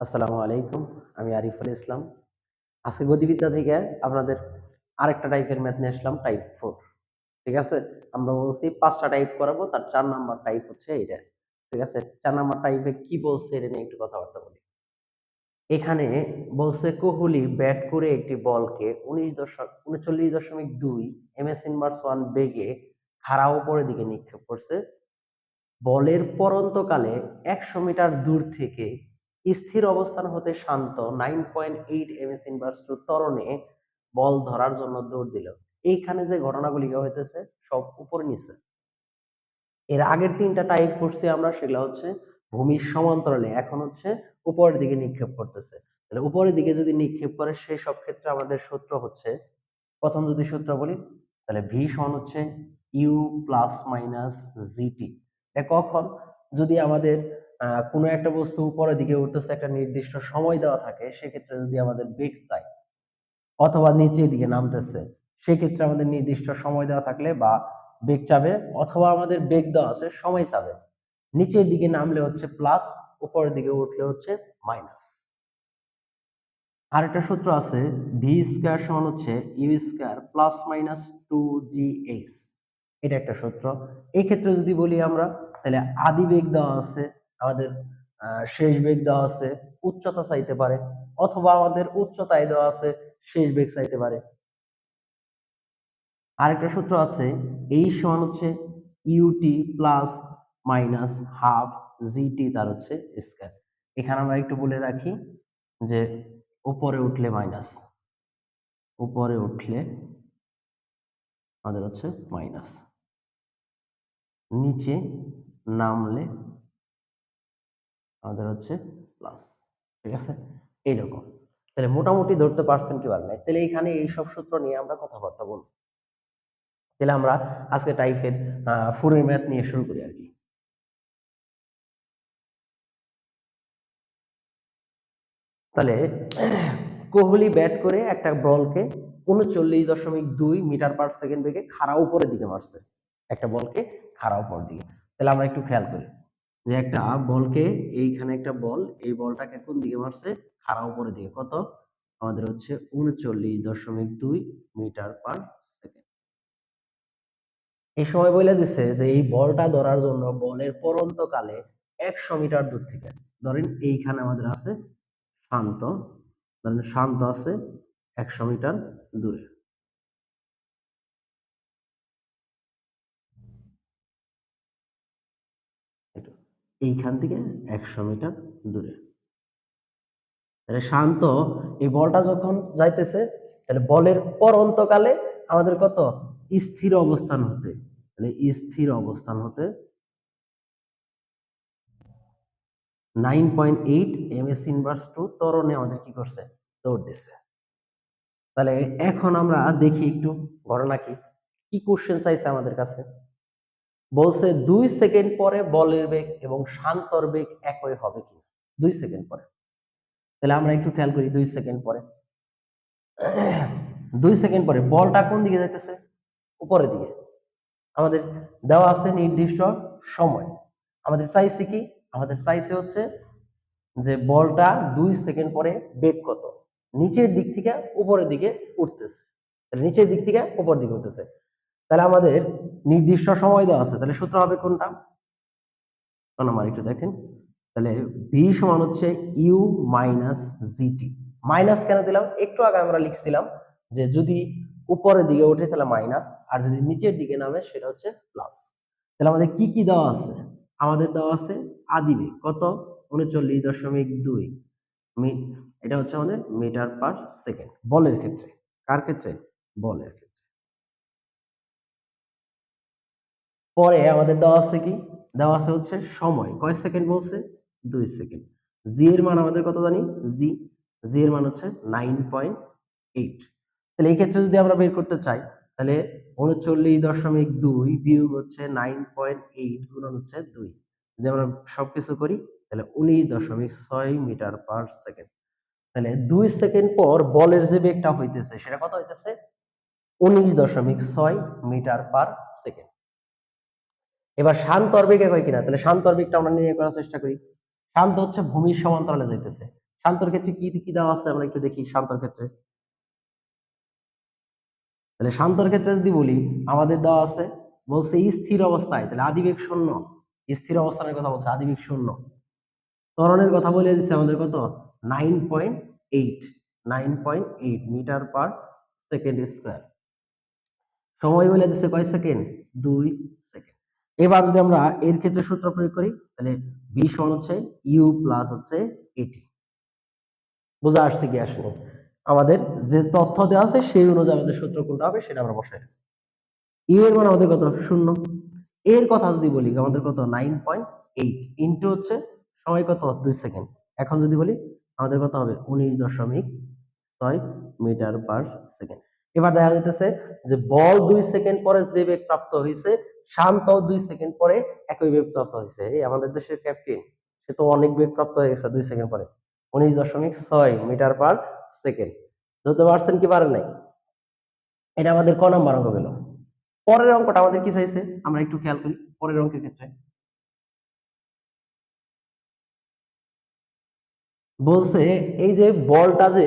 আসসালামু আলাইকুম। আমি আরিফুল ইসলাম। আজকে গতিবিদ্যা থেকে আপনাদের আরেকটা টাইপের ম্যাথ নিয়ে আসলাম, টাইপ 4। ঠিক আছে? আমরা বলছি ৫ টা টাইপ করাবো, তার ৪ নাম্বার টাইপ হচ্ছে এইটা। ঠিক আছে? ৪ নাম্বার টাইপে কি বলছে এটা নিয়ে একটু কথাবার্তা বলি। এখানে বলছে কোহলি ব্যাট করে একটি বলকে ৩৯.২ ms ইনভার্স ১ বেগে খাড়া উপরের দিকে নিক্ষেপ করছে। বলের পড়ন্তকালে ১০০ মিটার দূর থেকে স্থির অবস্থান হতে শান্ত 9.8 ms ইনভার্স ত্বরণে বল ধরার জন্য দৌড় দিল। এইখানে যে ঘটনাগুলি হইতেছে সব উপরে নিচে। এর আগের ৩টা টাইপ করছি আমরা, সেগুলা হচ্ছে ভূমির সমান্তরালে, এখন হচ্ছে উপরের দিকে নিক্ষেপ করতেছে। তাহলে উপরের দিকে যদি নিক্ষেপ করে সেই সব ক্ষেত্রে আমাদের সূত্র হচ্ছে, প্রথম যদি সূত্র বলি তাহলে ভি সমান হচ্ছে ইউ প্লাস মাইনাস জিটি। কখন যদি আমাদের কোনো একটা বস্তু উপরের দিকে উঠতেছে, একটা নির্দিষ্ট সময় দেওয়া থাকে, সেক্ষেত্রে যদি আমাদের বেগ চাই, অথবা নিচের দিকে নামতেছে, সেক্ষেত্রে আমাদের নির্দিষ্ট সময় দেওয়া থাকলে বা বেগ চাবে, অথবা আমাদের বেগ দেওয়া আছে সময় চাবে, নিচের দিকে নামলে হচ্ছে প্লাস, উপরের দিকে উঠলে হচ্ছে মাইনাস। আরেকটা সূত্র আছে, ভি স্কয়ার সমান হচ্ছে you square plus minus 2gh। এটা একটা সূত্র। এই ক্ষেত্রে যদি বলি আমরা, তাহলে আদি বেগ দেওয়া আছে আমাদের, শেষ বেগ দেওয়া আছে, উচ্চতা চাইতে পারে, অথবা আমাদের উচ্চতায় দেওয়া আছে, শেষ বেগ চাইতে পারে। আরেকটা সূত্র আছে, এই সমান হচ্ছে ut plus minus half gt তার হচ্ছে স্কয়ার। এখানে আমরা একটু বলে রাখি যে উপরে উঠলে মাইনাস, উপরে উঠলে আমাদের হচ্ছে মাইনাস, নিচে নামলে আমাদের হচ্ছে প্লাস। ঠিক আছে? এইরকম। তাহলে মোটামুটি ধরতে পারছেন কি পারেন নাই? তাহলে এখানে এইসব সূত্র নিয়ে আমরা কথাবার্তা বলবো। তাহলে আমরা আজকে টাইপের ফুরের ম্যাথ নিয়ে শুরু করি আর কি। তাহলে কোহলি ব্যাট করে একটা বলকে ৩৯.২ মিটার পার সেকেন্ড বেগে খাড়া উপরের দিকে মারছে। একটা বলকে খাড়া উপরের দিকে। তাহলে আমরা একটু খেয়াল করি যে একটা বলকে, এইখানে একটা বল, এই বলটাকে কোন দিকে মারছে? খাড়া উপরের দিকে। কত? আমাদের হচ্ছে ৩৯.২ মিটার পার সেকেন্ড। এই সময় বলে দিচ্ছে যে এই বলটা ধরার জন্য বলের পড়ন্তকালে ১০০ মিটার দূর থেকে, ধরেন এইখানে আমাদের আছে শান্ত, ধরেন শান্ত আছে ১০০ মিটার দূরে। এইখান থেকে ১০০ মিটার দূরে। তাহলে শান্ত এই বলটা যখন যাইতেছে, তাহলে বলের পড়ন্তকালে আমাদের কত? স্থির অবস্থান হতে, তাহলে স্থির অবস্থান হতে 9.8 ms ইনভার্স ত্বরণে আমাদের কি করছে? দৌড় দিছে। তাহলে এখন আমরা দেখি একটু ঘটনা কি কি কোশ্চেন চাইছে আমাদের কাছে। বলছে ২ সেকেন্ড পরে বলের বেগ এবং শান্তর বেগ একই হবে কিনা। ২ সেকেন্ড পরে। তাহলে আমরা একটু খেয়াল করি ২ সেকেন্ড পরে। ২ সেকেন্ড পরে বলটা কোন দিকে যাইতেছে? উপরের দিকে। আমাদের দেওয়া আছে নির্দিষ্ট সময়। আমাদের চাইছে কি? আমাদের চাইছে হচ্ছে যে বলটা ২ সেকেন্ড পরে বেগ কত? নিচের দিক থেকে উপরের দিকে উঠতেছে। তাহলে নিচের দিক থেকে উপরের দিকে উঠতেছে। তাহলে আমাদের নির্দিষ্ট সময় দেওয়া আছে। তাহলে সূত্র হবে কোনটা? আমার একটু দেখেন। তাহলে ভি সমান হচ্ছে ইউ মাইনাস জিটি। মাইনাস কেন দিলাম? একটু আগে আমরা লিখছিলাম যে যদি উপরের দিকে ওঠে তাহলে মাইনাস, আর যদি নিচের দিকে নামে সেটা হচ্ছে প্লাস। তাহলে আমাদের কি কি দেওয়া আছে? আমাদের দেওয়া আছে আদি বেগ কত? ৩৯.২। এটা হচ্ছে আমাদের মিটার পার সেকেন্ড বলের ক্ষেত্রে। কার ক্ষেত্রে? বলের ক্ষেত্রে। পরে আমাদের দেওয়া আছে কি? দেওয়া আছে হচ্ছে সময়। কয় সেকেন্ড বলছে? ২ সেকেন্ড। জি এর মান আমাদের কত জানি? জি, জি এর মান হচ্ছে 9.8। তাহলে এই ক্ষেত্রে যদি আমরা বের করতে চাই, তাহলে ৩৯.২ বিয়োগ হচ্ছে 9.8 গুণন হচ্ছে ২। যদি আমরা সবকিছু করি তাহলে ১৯.৬ মিটার পার সেকেন্ড। তাহলে ২ সেকেন্ড পর বলের যে বেগটা হইতেছে সেটা কত হইতেছে? ১৯.৬ মিটার পার সেকেন্ড। এবার শান্ত বেগে হয় কিনা, তাহলে শান্ত বেগটা আমরা নির্ণয় করার চেষ্টা করি। শান্ত হচ্ছে ভূমির সমান্তরালে যাইতেছে, শান্তর ক্ষেত্রে কি কি দেওয়া আছে আমরা একটু দেখি। শান্তর ক্ষেত্রে, তাহলে শান্তর ক্ষেত্রে যদি বলি আমাদের দেওয়া আছে, বলছে স্থির অবস্থায়, তাহলে আদিবেগ শূন্য, স্থির অবস্থানের কথা বলছে, আদিবেগ শূন্য। ত্বরণের কথা বলে দিচ্ছে আমাদের কত, 9.8, 9.8 মিটার পার সেকেন্ড স্কোয়ার। সময় বলে দিচ্ছে কয় সেকেন্ড, 2 সেকেন্ড। এবার যদি আমরা এর ক্ষেত্রে সূত্র প্রয়োগ করি, তাহলে ভি সমান হচ্ছে ইউ প্লাস হচ্ছে এটি। বোঝা আসছে কি আসলে? আমাদের যে তথ্য দেওয়া আছে সেই অনুযায়ী আমাদের সূত্র কোনটা হবে সেটা আমরা বসাই। ইউ এর মান আমাদের কত, শূন্য। এর কথা যদি বলি আমাদের কত, 9.8 ইন্টু হচ্ছে সময় কত, 2 সেকেন্ড। এখন যদি বলি আমাদের কত হবে, 19.6 মিটার পার সেকেন্ড। এবার দেখা যাইতেছে যে বল 2 সেকেন্ড পরে যে বেগ প্রাপ্ত হয়েছে, শান্ত 2 সেকেন্ড পরে একই বেগ প্রাপ্ত হয়েছে। এই আমাদের দেশের ক্যাপ্টেন, সে তো অনেক বেগ প্রাপ্ত হয়ে গেছে 2 সেকেন্ড পরে, 19.6 মিটার পার সেকেন্ড। ধরতে পারছেন কি পারেন নাই? এটা আমাদের ক নাম্বার অঙ্ক গেল। পরের অঙ্কটা আমাদের কি চাইছে আমরা একটু খেয়াল করি। পরের অঙ্কের ক্ষেত্রে বলছে এই যে বলটা যে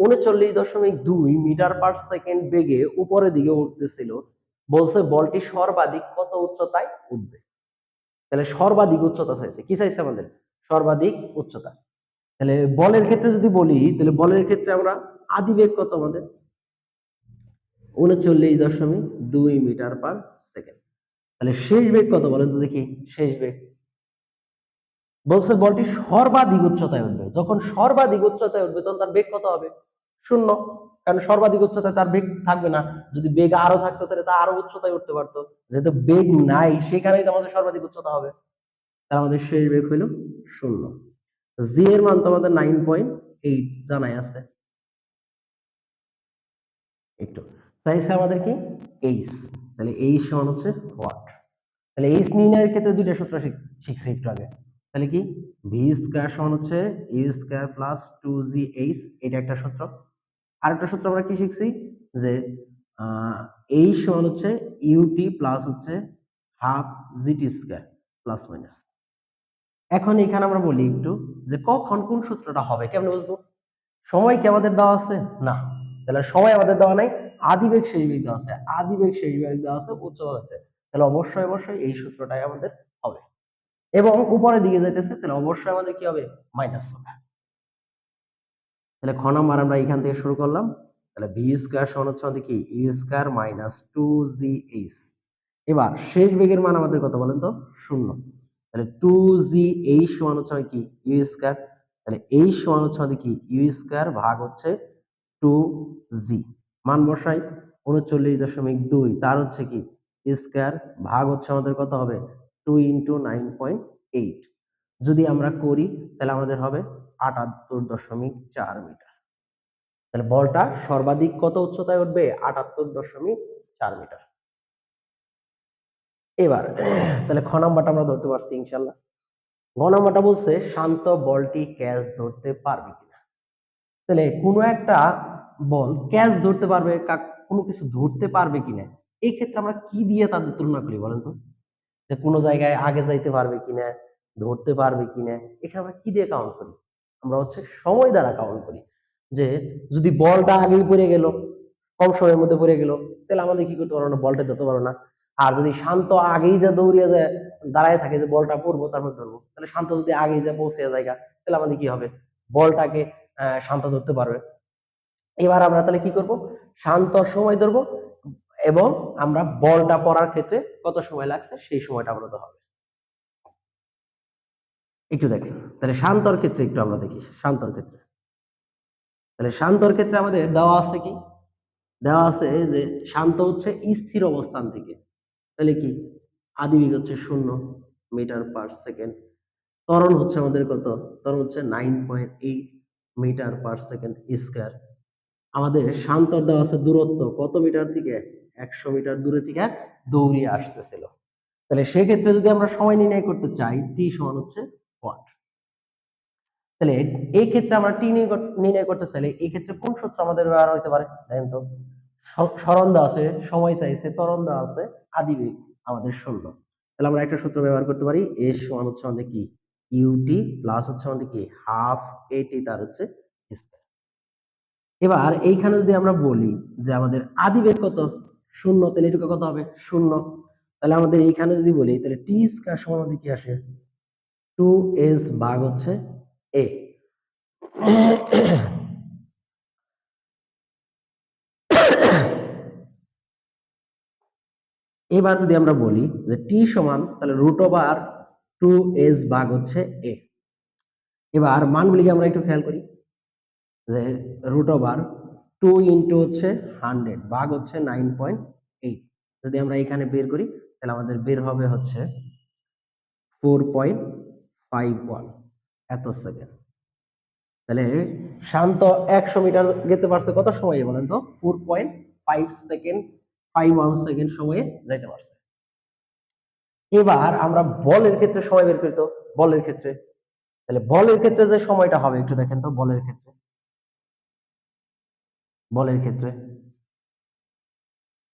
39.2 মিটার পার সেকেন্ড বেগে উপরের দিকে উঠতেছিল, বলছে বলটি সর্বাধিক কত উচ্চতায় উঠবে। তাহলে সর্বাধিক উচ্চতা চাইছে, কি চাইছে আমাদের, সর্বাধিক উচ্চতা। তাহলে বলের ক্ষেত্রে যদি বলি, তাহলে বলের ক্ষেত্রে আমরা আদিবেগ কত আমাদের, 39.2 মিটার পার সেকেন্ড। তাহলে শেষ বেগ কত বলেন তো দেখি, শেষ বেগ বলছে বলটি সর্বাধিক উচ্চতায় উঠবে। যখন সর্বাধিক উচ্চতায় উঠবে তখন তার বেগ কত হবে, শূন্য। কারণ সর্বাধিক উচ্চতায় তার বেগ থাকবে না। যদি বেগ আরো থাকতো তাহলে তা আরো উচ্চতায় উঠতে পারতো, যেহেতু বেগ নাই সেখানেই তো আমাদের সর্বাধিক উচ্চতা হবে। তাহলে আমাদের শেষ বেগ হইল শূন্য। জি এর মান তো আমাদের 9.8 জানাই আছে। একটু চাইছে আমাদের কি, এইচ। তাহলে এইচ সমান হচ্ছে ওয়াট। তাহলে এইচ নির্ণয়ের ক্ষেত্রে দুইটা সূত্র শিখছি একটু আগে। তাহলে কি, ভি স্কয়ার সমান হচ্ছে ইউ স্কয়ার প্লাস 2gh, এটা একটা সূত্র। আরেকটা সূত্র আমরা কি শিখছি, যে এইচ সমান হচ্ছে ইউটি প্লাস হচ্ছে half GT square plus minus. এখন এখানে আমরা বলি একটু যে কখন কোন সূত্রটা হবে, কেমন বুঝবো? সময় কি আমাদের দেওয়া আছে, না। তাহলে সময় আমাদের দেওয়া নাই, আদিবেগ শেষ বেগ দেওয়া আছে, আদিবেগ শেষ বেগ দেওয়া আছে, উচ্চতা আছে। তাহলে অবশ্যই অবশ্যই এই সূত্রটাই আমাদের হবে। এবং উপরের দিকে যাইতেছে, তাহলে অবশ্যই আমাদের কি হবে, মাইনাস হবে। তাহলে খ নাম্বার আমরা এখান থেকে শুরু করলাম। তাহলে ভি স্কয়ার সমান হচ্ছে আমাদের কি, ইউ স্কয়ার মাইনাস 2gh। এবার শেষ বেগের মান আমাদের কত বলেন তো, শূন্য। তাহলে 2gh সমান হচ্ছে কি, ইউ স্কয়ার। তাহলে h সমান হচ্ছে আমাদের কি, ইউ স্কয়ার ভাগ হচ্ছে 2g। মান বসাই, 39.2 তার হচ্ছে কি স্কয়ার ভাগ হচ্ছে আমাদের কত হবে, 2 ইন্টু 9.8। যদি আমরা করি তাহলে আমাদের হবে 78.4 মিটার। তাহলে বলটা সর্বাধিক কত উচ্চতায় উঠবে, 78.4 মিটার। এবার তাহলে খ নাম্বারটা আমরা ধরতে পারছি ইনশাল্লাহ। গ নাম্বারটা বলছে শান্ত বলটি ক্যাচ ধরতে পারবে কিনা। তাহলে কোনো একটা বল ক্যাচ ধরতে পারবে, কোনো কিছু ধরতে পারবে কিনা, এই ক্ষেত্রে আমরা কি দিয়ে তাদের তুলনা করি বলেন তো? যে কোনো জায়গায় আগে যাইতে পারবে কিনা, ধরতে পারবে কিনা, এখানে আমরা কি দিয়ে কাউন্ট করি? আমরা হচ্ছে সময় দ্বারা কাউন্ট করি। যে যদি বলটা আগেই পড়ে গেল, কম সময়ের মধ্যে পড়ে গেল, তাহলে আমাদের কি করতে পারবো না, বলটা ধরতে পারবো না। আর যদি শান্ত আগেই যা দৌড়িয়ে যায়, দাঁড়ায় থাকে যে বলটা পড়বো তারপর ধরবো, তাহলে শান্ত যদি আগেই যা পৌঁছে যায়, তাহলে আমাদের কি হবে, বলটাকে শান্ত ধরতে পারবে। এবার আমরা তাহলে কি করব, শান্ত সময় ধরবো এবং আমরা বলটা পড়ার ক্ষেত্রে কত সময় লাগছে সেই সময়টা আমরা তো হবে। একটু দেখেন তাহলে শান্তর ক্ষেত্রে একটু আমরা দেখি। শান্তর ক্ষেত্রে, তাহলে শান্তর ক্ষেত্রে আমাদের দেওয়া আছে কি, দেওয়া আছে যে শান্ত হচ্ছে স্থির অবস্থান থেকে। তাহলে কি, আদিবেগ হচ্ছে 0 মিটার পার সেকেন্ড। ত্বরণ হচ্ছে আমাদের কত, ত্বরণ হচ্ছে 9.8 মিটার পার সেকেন্ড স্কয়ার। আমাদের শান্তর দেওয়া আছে দূরত্ব কত মিটার থেকে, 100 মিটার দূরে থেকে দৌড়িয়ে আসতেছিল। তাহলে সেক্ষেত্রে যদি আমরা সময় নির্ণয় করতে চাই, টি সমান হচ্ছে ওয়াট। তাহলে এই ক্ষেত্রে আমরা টি নির্ণয় করতে চাইলে এই ক্ষেত্রে কোন সূত্র আমাদের ব্যবহার হতে পারে দেখেন তো। সরণ দেওয়া আছে, সময় চাইছে, ত্বরণ দেওয়া আছে, আদিবেগ আমাদের 0। তাহলে আমরা একটা সূত্র ব্যবহার করতে পারি, এস সমান হচ্ছে আমাদের কি, ইউটি প্লাস হচ্ছে আমাদের কি হাফ এটি তার হচ্ছে স্কয়ার। এবার এইখানে যদি আমরা বলি যে আমাদের আদি বেগ কত, শূন্য, তাহলে এটুকু কত হবে, শূন্য। তাহলে আমাদের এইখানে যদি বলি তাহলে টি স্কয়ার সমান আমাদের কি আসে, 2s ভাগ হচ্ছে a। এবার যদি আমরা বলি যে টি সমান তাহলে √2s ভাগ হচ্ছে a। এবার মানগুলিকে আমরা একটু খেয়াল করি যে √2 ইন্টু হচ্ছে 100 ভাগ হচ্ছে 9.8। যদি আমরা এখানে বের করি তাহলে আমাদের বের হবে হচ্ছে 4.51 এত সেকেন্ড। তাহলে শান্ত 100 মিটার যেতে পারছে কত সময়ে বলেন তো, 4.5 সেকেন্ড, 51 সেকেন্ড সময়ে যাইতে পারছে। এবার আমরা বলের ক্ষেত্রে সময় বের করি তো, বলের ক্ষেত্রে তাহলে বলের ক্ষেত্রে যে সময়টা হবে একটু দেখেন তো, বলের ক্ষেত্রে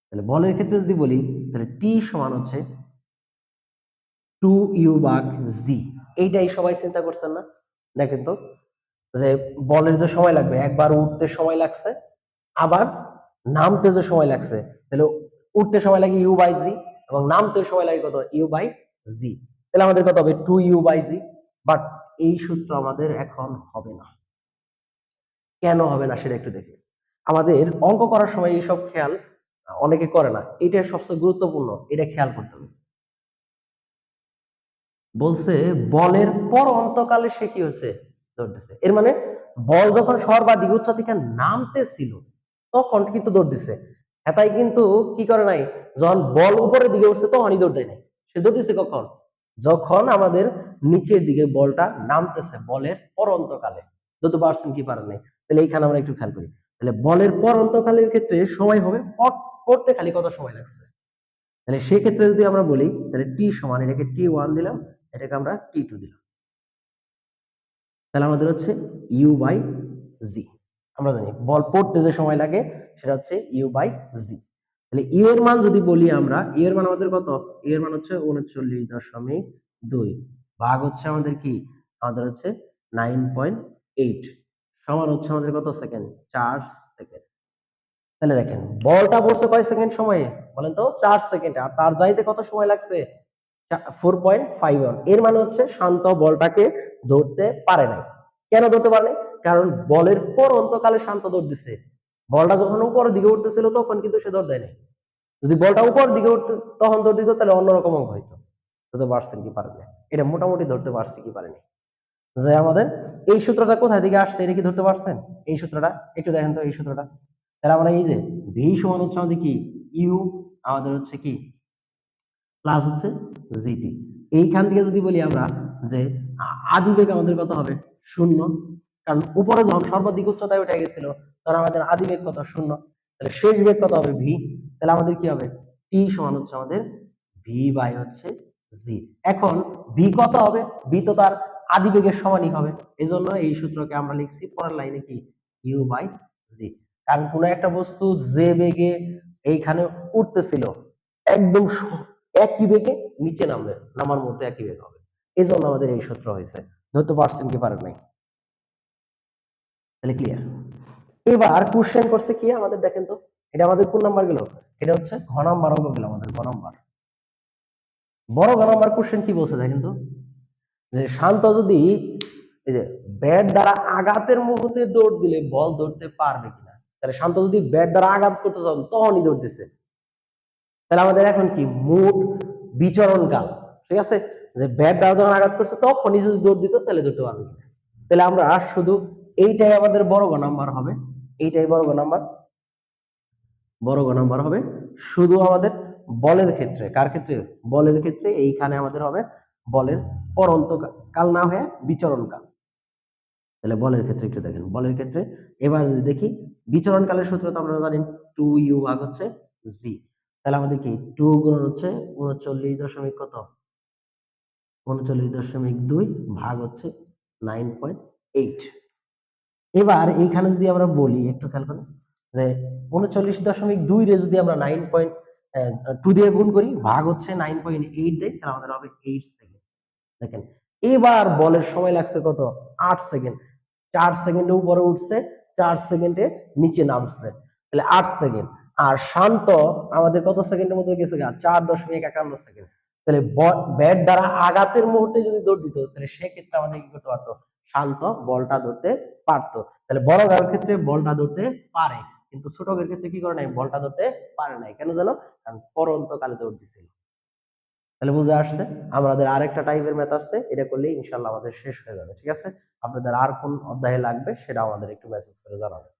তাহলে বলের ক্ষেত্রে যদি বলি তাহলে টি সমান হচ্ছে 2u ভাগ জি। এইটাই সবাই চিন্তা করছেন না, দেখেন তো যে বলের যে সময় লাগবে, একবার উঠতে সময় লাগছে, আবার নামতে যে সময় লাগছে, তাহলে উঠতে সময় লাগে ইউ বাই জি এবং নামতে সময় লাগে কত, ইউ বাই জি। তাহলে আমাদের কত হবে, 2u বাই জি। বাট এই সূত্র আমাদের এখন হবে না। কেন হবে না সেটা একটু দেখি। আমাদের অঙ্ক করার সময় এইসব খেয়াল অনেকে করে না, এটা সবচেয়ে গুরুত্বপূর্ণ, এটা খেয়াল করতে হবে। বলছে বলের পর অন্তকালে সে কি হয়েছে, দৌড়তেছে। এর মানে বল যখন সর্বাধিক উচ্চ থেকে নামতেছিল তখন কিন্তু দৌড় দিছে। এটাই কিন্তু কি করে নাই, যখন বল উপরের দিকে উঠছে তখনই দৌড় দেয় নাই। সে দৌড় দিছে কখন, যখন আমাদের নিচের দিকে বলটা নামতেছে, বলের পর অন্তকালে। দৌড়তে পারছেন কি পারেন নাই, তাহলে এইখানে আমরা একটু খেয়াল করি। তাহলে বলের পর অন্তকালের ক্ষেত্রে সময় হবে পড়তে খালি কত সময় লাগছে। তাহলে সেক্ষেত্রে যদি আমরা বলি তাহলে টি সমান, এটাকে T1 দিলাম, এটাকে আমরা T2 দিলাম, তাহলে আমাদের হচ্ছে ইউ বাই জি। আমরা জানি বল পড়তে যে সময় লাগে সেটা হচ্ছে ইউ বাই জি। তাহলে ইউ এর মান যদি বলি আমরা, ইউ এর মান আমাদের কত, ইউ এর মান হচ্ছে 39.2 ভাগ হচ্ছে আমাদের কি, আমাদের হচ্ছে 9.8 সমান হচ্ছে আমাদের কত সেকেন্ড, 4 সেকেন্ড। তাহলে দেখেন বলটা পড়ছে কয় সেকেন্ড সময়ে বলেন তো, 4 সেকেন্ড, আর তার যাইতে কত সময় লাগছে, 4.51। এর মানে হচ্ছে শান্ত বলটাকে ধরতে পারে নাই। কেন ধরতে পারে নাই, কারণ বলের পর অন্তকালে শান্ত দৌড় দিছে। বলটা যখন উপরের দিকে উঠতেছিল তখন কিন্তু সে দৌড় দেয় নাই। যদি বলটা উপরের দিকে উঠতে তখন দৌড় দিত তাহলে অন্যরকম অঙ্ক হইতো। ধরতে পারছেন কি পারেন না, এটা মোটামুটি ধরতে পারছি কি পারেনি। যে আমাদের এই সূত্রটা কোথায় থেকে আসছে এটা কি ধরতে পারছেন, এই সূত্রটা একটু দেখেন তো, এই সূত্রটা। তাহলে আমরা এই যে ভি সমান হচ্ছে আমাদের কি ইউ, আমাদের হচ্ছে কি প্লাস হচ্ছে জিটি। এইখান থেকে যদি বলি আমরা যে আদি বেগ আমাদের কত হবে, শূন্য, কারণ উপরে যখন সর্বাধিক উচ্চতায় উঠে গেছিল তখন আমাদের আদি বেগ কত, শূন্য। তাহলে শেষ বেগ কত হবে, ভি। তাহলে আমাদের কি হবে, টি সমান হচ্ছে আমাদের ভি বাই হচ্ছে জি। এখন ভি কত হবে, ভি তো তার আদি বেগের সমানই হবে, এই জন্য এই সূত্রকে আমরা লিখছি পরের লাইনে কি ইউ বাই জি। কারণ কোন একটা বস্তু যে বেগে এইখানে উঠতেছিল একদম একই বেগে নিচে নামবে, নামার মধ্যে একই বেগ হবে, এই জন্য আমাদের এই সূত্র হয়েছে। ধরতে পারছেন কি পারেন নাই, তাহলে ক্লিয়ার। এবার কোশ্চেন করছে কি আমাদের, দেখেন তো এটা আমাদের কোন নাম্বার গেল, এটা হচ্ছে ঘ নাম্বার অঙ্ক গেল আমাদের, ঘ নাম্বার, বড় ঘ নাম্বার কোশ্চেন কি বলছে দেখেন তো, যে শান্ত যদি এই যে ব্যাট দ্বারা আঘাতের মুহূর্তে দৌড় দিলে বল ধরতে পারবে কিনা। তাহলে শান্ত যদি ব্যাট দ্বারা আঘাত করতে চান তখনই দৌড় দিছে, তাহলে আমাদের এখন কি মোট বিচরণ কাল, ঠিক আছে, যে ব্যাট দ্বারা যখন আঘাত করছে তখনই যদি দৌড় দিত তাহলে ধরতে পারবে কিনা। তাহলে আমরা শুধু এইটাই আমাদের বড় ঘ নাম্বার হবে, এইটাই বড় ঘ নাম্বার, বড় ঘ নাম্বার হবে শুধু আমাদের বলের ক্ষেত্রে। কার ক্ষেত্রে, বলের ক্ষেত্রে এইখানে আমাদের হবে বলের পরন্ত কাল না হয়ে বিচরণ কাল। তাহলে বলের ক্ষেত্রে একটু দেখেন, বলের ক্ষেত্রে এবার যদি দেখি বিচরণ কালের সূত্র তো আমরা জানি 2u ভাগ হচ্ছে জি। তাহলে আমাদের কি 2 গুণ হচ্ছে 39 কত, 39.2 ভাগ হচ্ছে 9.8। এবার এইখানে যদি আমরা বলি একটু খেয়াল করেন যে 39.2 রে যদি আমরা 9.2 দিয়ে গুণ করি ভাগ হচ্ছে 9.8 দেয়, তাহলে আমাদের হবে 8 সেকেন্ড। দেখেন এবার বলের সময় লাগছে কত? 8 সেকেন্ড। 4 সেকেন্ডে উপরে উঠছে, 4 সেকেন্ডে নিচে নামছে, তাহলে 8 সেকেন্ড। আর শান্ত আমাদের কত সেকেন্ডের মধ্যে গেছে? 4.51 সেকেন্ড। তাহলে ব্যাট দ্বারা আঘাতের মুহূর্তে যদি দৌড় দিত, তাহলে সেক্ষেত্রে আমাদের কি করতে পারতো? শান্ত বলটা ধরতে পারতো। তাহলে বড় গার ক্ষেত্রে বলটা ধরতে পারে, কিন্তু ছোট গার ক্ষেত্রে কি করে নাই? বলটা ধরতে পারে নাই। কেন জানো? কারণ পরন্তকালে দৌড় দিছিল। তাহলে বুঝে আসছে? আমাদের আরেকটা টাইপের ম্যাথ আছে, এটা করলে ইনশাল্লাহ আমাদের শেষ হয়ে যাবে। ঠিক আছে? আপনাদের আর কোন অধ্যায়ে লাগবে সেটা আমাদের একটু মেসেজ করে জানাবেন।